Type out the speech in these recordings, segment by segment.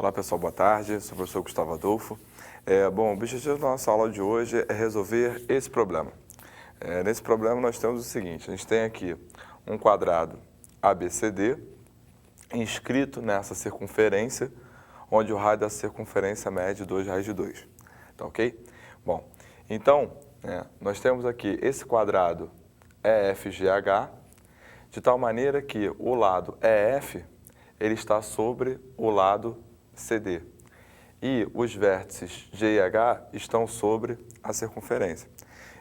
Olá pessoal, boa tarde, sou o professor Gustavo Adolfo. Bom, o objetivo da nossa aula de hoje é resolver esse problema. Nesse problema nós temos o seguinte, a gente tem aqui um quadrado ABCD inscrito nessa circunferência, onde o raio da circunferência mede 2 raios de 2. Tá ok? Bom, então nós temos aqui esse quadrado EFGH, de tal maneira que o lado EF ele está sobre o lado CD. E os vértices G e H estão sobre a circunferência.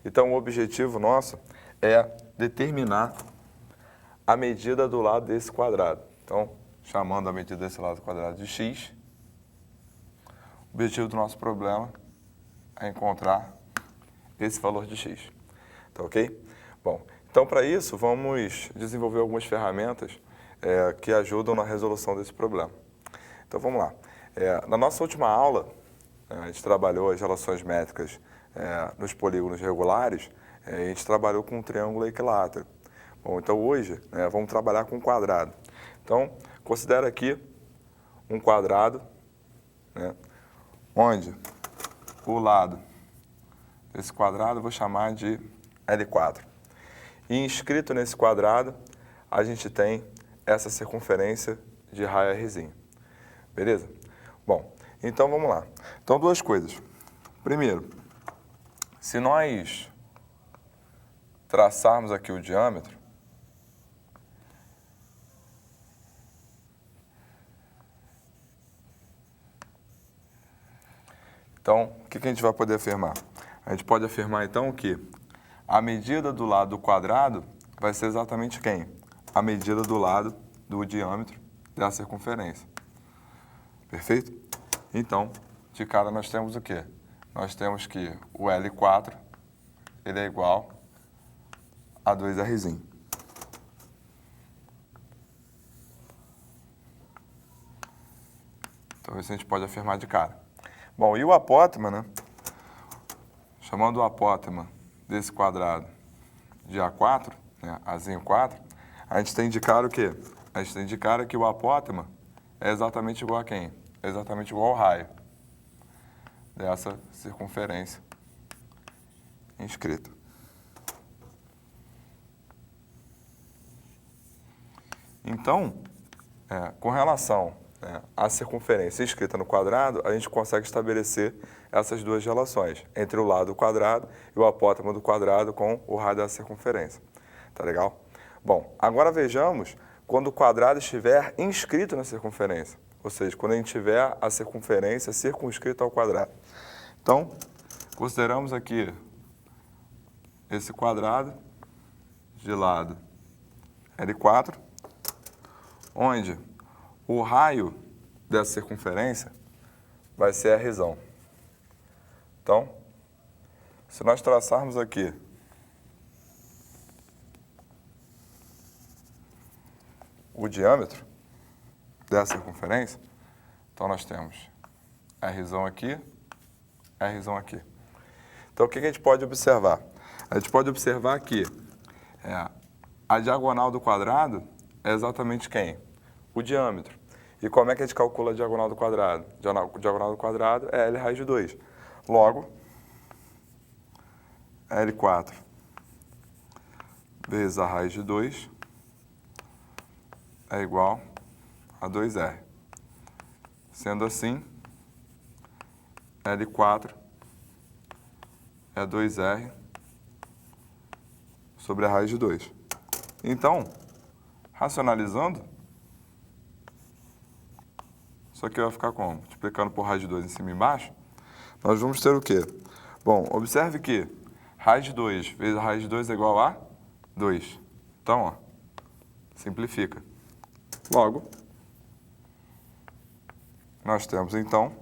Então, o objetivo nosso é determinar a medida do lado desse quadrado. Então, chamando a medida desse lado quadrado de x, o objetivo do nosso problema é encontrar esse valor de x. Tá ok? Bom, então para isso vamos desenvolver algumas ferramentas que ajudam na resolução desse problema. Então vamos lá. Na nossa última aula, a gente trabalhou as relações métricas nos polígonos regulares, e a gente trabalhou com um triângulo equilátero. Bom, então hoje vamos trabalhar com um quadrado. Então, considera aqui um quadrado, onde o lado desse quadrado eu vou chamar de L4. E inscrito nesse quadrado, a gente tem essa circunferência de raio Rzinho. Beleza? Bom, então vamos lá. Então, duas coisas. Primeiro, se nós traçarmos aqui o diâmetro, então, o que a gente vai poder afirmar? A gente pode afirmar, então, que a medida do lado do quadrado vai ser exatamente quem? A medida do lado do diâmetro da circunferência. Perfeito? Então, de cara nós temos o quê? Nós temos que o L4 ele é igual a 2Rzinho. Então, isso a gente pode afirmar de cara. Bom, e o apótema, chamando o apótema desse quadrado de A4, Azinho 4, a gente tem de cara o quê? A gente tem de cara que o apótema é exatamente igual a quem? É exatamente igual ao raio dessa circunferência inscrita. Então, com relação à circunferência inscrita no quadrado, a gente consegue estabelecer essas duas relações, entre o lado do quadrado e o apótema do quadrado com o raio da circunferência. Tá legal? Bom, agora vejamos quando o quadrado estiver inscrito na circunferência, ou seja, quando a gente tiver a circunferência circunscrita ao quadrado. Então, consideramos aqui esse quadrado de lado L4, onde o raio dessa circunferência vai ser Rzão. Então, se nós traçarmos aqui o diâmetro dessa circunferência, então nós temos Rzão aqui, Rzão aqui. Então, o que a gente pode observar? A gente pode observar que a diagonal do quadrado é exatamente quem? O diâmetro. E como é que a gente calcula a diagonal do quadrado? A diagonal do quadrado é L raiz de 2. Logo, L4 vezes a raiz de 2 é igual a 2R. Sendo assim, L4 é 2R sobre a raiz de 2. Então, racionalizando, isso aqui vai ficar como? Multiplicando por raiz de 2 em cima e embaixo, nós vamos ter o quê? Bom, observe que raiz de 2 vezes a raiz de 2 é igual a 2. Então, simplifica. Logo, nós temos então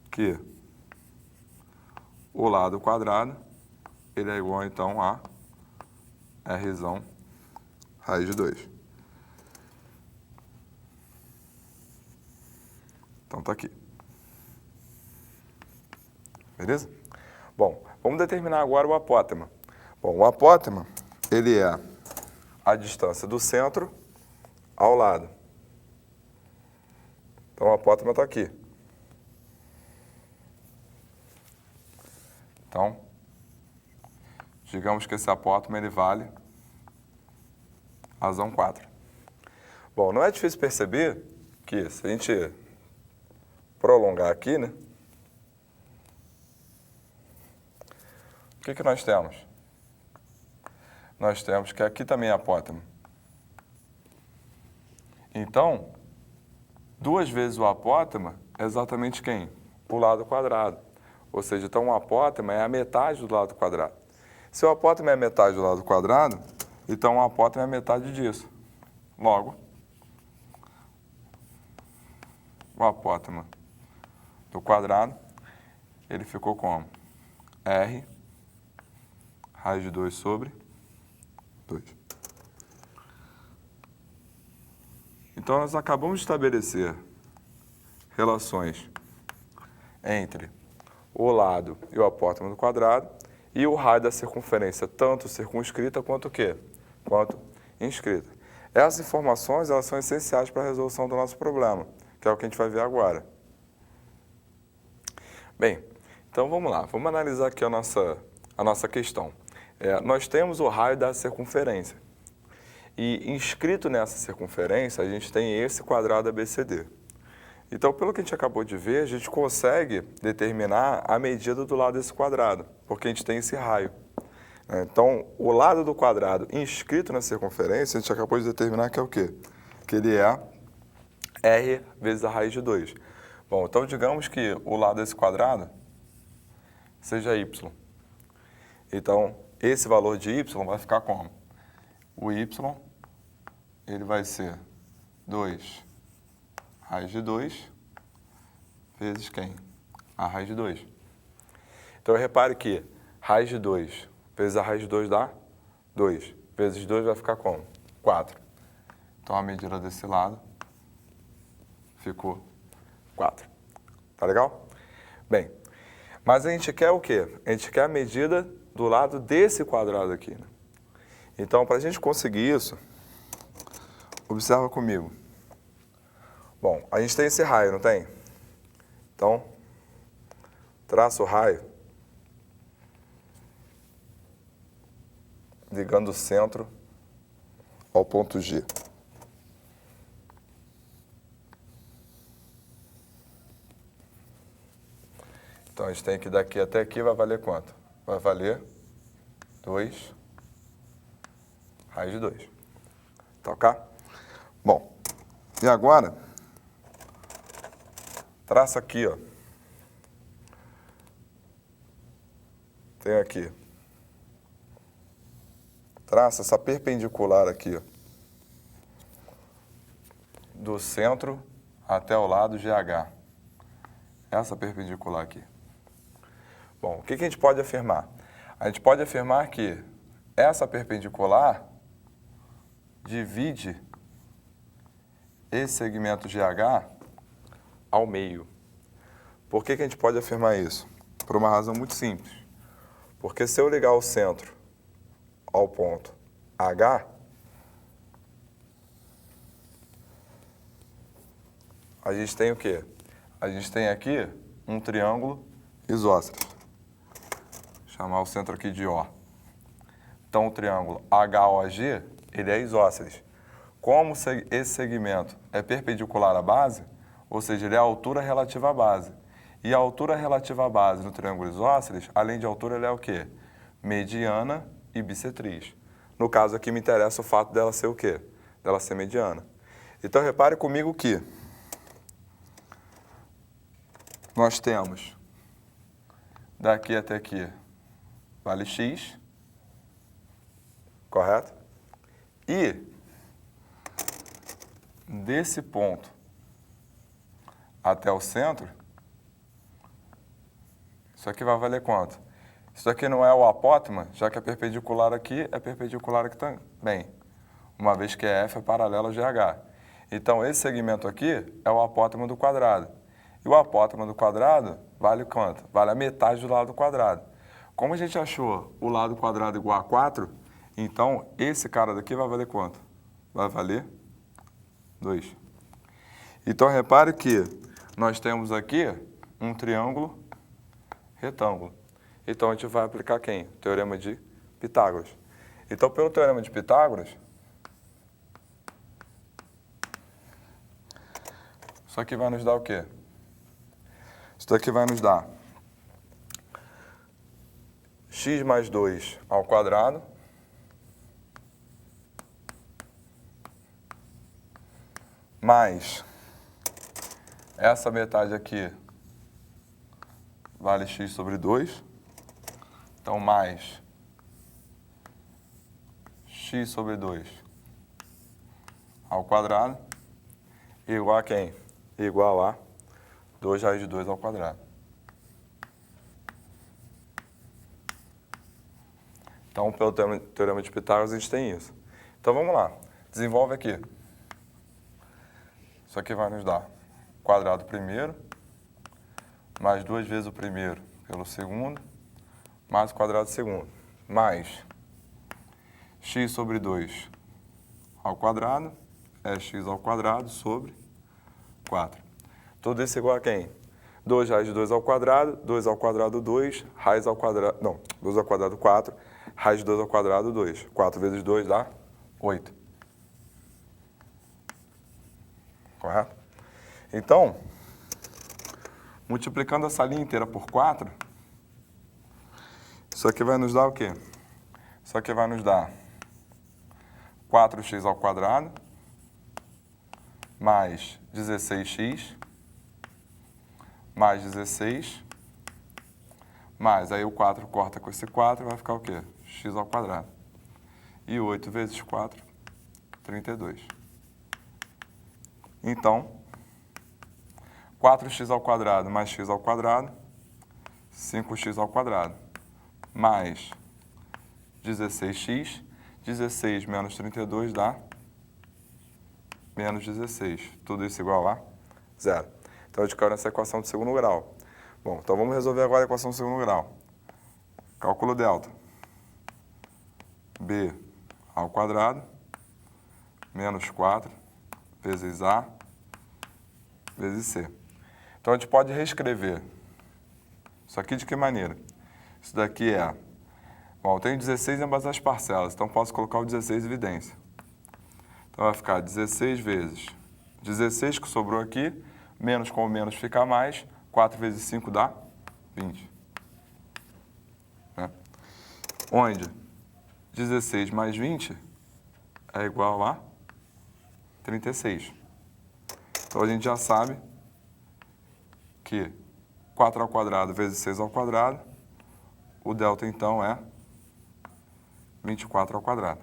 que o lado quadrado ele é igual então a Rzão raiz de 2. Então tá aqui. Beleza? Bom, vamos determinar agora o apótema. Bom, o apótema ele é a distância do centro ao lado. Então, o apótema está aqui. Então, digamos que esse apótema ele vale razão 4. Bom, não é difícil perceber que se a gente prolongar aqui, né? O que nós temos? Nós temos que aqui também é apótema. Então, 2 vezes o apótema é exatamente quem? O lado quadrado. Ou seja, então o apótema é a metade do lado quadrado. Se o apótema é a metade do lado quadrado, então o apótema é a metade disso. Logo, o apótema do quadrado, ele ficou como? R raiz de 2 sobre 2. Então, nós acabamos de estabelecer relações entre o lado e o apótema do quadrado e o raio da circunferência, tanto circunscrita quanto o quê? Quanto inscrita. Essas informações elas são essenciais para a resolução do nosso problema, que é o que a gente vai ver agora. Bem, então vamos lá, vamos analisar aqui a nossa questão. Nós temos o raio da circunferência e inscrito nessa circunferência a gente tem esse quadrado ABCD. Então, pelo que a gente acabou de ver, a gente consegue determinar a medida do lado desse quadrado, porque a gente tem esse raio. Então, o lado do quadrado inscrito na circunferência, a gente acabou de determinar que é o quê? Que ele é R vezes a raiz de 2. Bom, então digamos que o lado desse quadrado seja Y. Então, esse valor de Y vai ficar como? O Y, ele vai ser 2 raiz de 2 vezes quem? A raiz de 2. Então, repare que raiz de 2 vezes a raiz de 2 dá 2. Vezes 2 vai ficar como? 4. Então, a medida desse lado ficou 4. Tá legal? Bem, mas a gente quer o quê? A gente quer a medida do lado desse quadrado aqui, né? Então, para a gente conseguir isso, observa comigo. Bom, a gente tem esse raio, não tem? Então, traça o raio ligando o centro ao ponto G. Então, a gente tem que daqui até aqui vai valer quanto? Vai valer 2 raiz de 2. Tá ok? Bom, e agora, traça aqui, ó. Tem aqui. Traça essa perpendicular aqui, ó. Do centro até o lado GH. Essa perpendicular aqui. Bom, o que a gente pode afirmar? A gente pode afirmar que essa perpendicular divide esse segmento GH ao meio. Por que a gente pode afirmar isso? Por uma razão muito simples. Porque se eu ligar o centro ao ponto H, a gente tem o quê? A gente tem aqui um triângulo isósceles. Vou chamar o centro aqui de O. Então, o triângulo HOG, ele é isósceles. Como esse segmento é perpendicular à base, ou seja, ele é a altura relativa à base. E a altura relativa à base no triângulo isósceles, além de altura, ele é o quê? Mediana e bissetriz. No caso aqui, me interessa o fato dela ser o quê? Dela ser mediana. Então, repare comigo que nós temos daqui até aqui vale x, correto? E desse ponto até o centro, isso aqui vai valer quanto? Isso aqui não é o apótema, já que é perpendicular aqui, é perpendicular aqui também, uma vez que F é paralelo ao GH. Então, esse segmento aqui é o apótema do quadrado. E o apótema do quadrado vale quanto? Vale a metade do lado quadrado. Como a gente achou o lado quadrado igual a 4, então esse cara daqui vai valer quanto? Vai valer 2. Então, repare que nós temos aqui um triângulo retângulo. Então, a gente vai aplicar quem? O Teorema de Pitágoras. Então, pelo Teorema de Pitágoras, isso aqui vai nos dar o quê? Isso daqui vai nos dar x mais 2 ao quadrado mais essa metade aqui vale x sobre 2. Então, mais x sobre 2 ao quadrado igual a quem? Igual a 2 raiz de 2 ao quadrado. Então, pelo Teorema de Pitágoras, a gente tem isso. Então, vamos lá. Desenvolve aqui. Isso aqui vai nos dar quadrado primeiro, mais 2 vezes o primeiro pelo segundo, mais o quadrado segundo, mais x sobre 2 ao quadrado, é x ao quadrado sobre 4. Tudo isso igual a quem? 2 raiz de 2 ao quadrado, 2 ao quadrado 2, raiz ao quadrado, não, 2 ao quadrado 4, raiz de 2 ao quadrado 2. 4 vezes 2 dá 8. Correto? Então, multiplicando essa linha inteira por 4, isso aqui vai nos dar o quê? Isso aqui vai nos dar 4x ao quadrado mais 16x mais 16 mais, aí o 4 corta com esse 4 e vai ficar o quê? X ao quadrado. E 8 vezes 4, 32. Então, 4x ao quadrado mais x ao quadrado, 5x ao quadrado, mais 16x, 16 menos 32 dá menos 16. Tudo isso igual a 0. Então, a gente caiu nessa equação de segundo grau. Bom, então vamos resolver agora a equação de segundo grau. Cálculo delta. B ao quadrado menos 4 vezes A vezes C. Então, a gente pode reescrever isso aqui de que maneira? Isso daqui é... Bom, eu tenho 16 em ambas as parcelas, então posso colocar o 16 em evidência. Então, vai ficar 16 vezes 16 que sobrou aqui, menos com o menos fica mais, 4 vezes 5 dá 20. Né? Onde 16 mais 20 é igual a 36. Então, a gente já sabe que 4 ao quadrado vezes 6 ao quadrado, o delta, então, é 24 ao quadrado.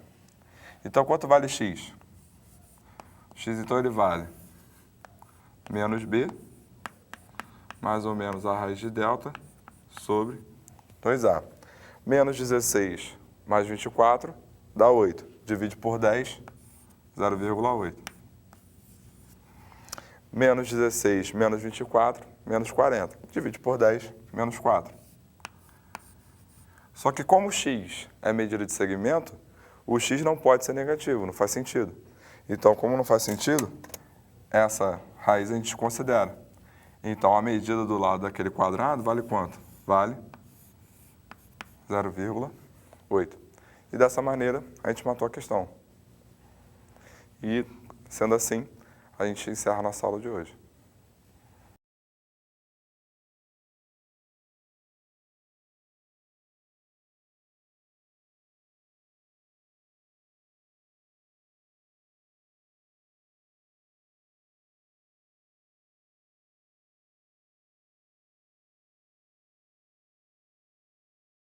Então, quanto vale x? X, então, ele vale menos b, mais ou menos a raiz de delta, sobre 2a. Menos 16 mais 24 dá 8. Divide por 10, 0,8. Menos 16 menos 24, menos 40. Divide por 10, menos 4. Só que como x é medida de segmento, o x não pode ser negativo, não faz sentido. Então, como não faz sentido, essa raiz a gente considera. Então, a medida do lado daquele quadrado vale quanto? Vale 0,8. E dessa maneira, a gente matou a questão. E, sendo assim, a gente encerra a nossa aula de hoje.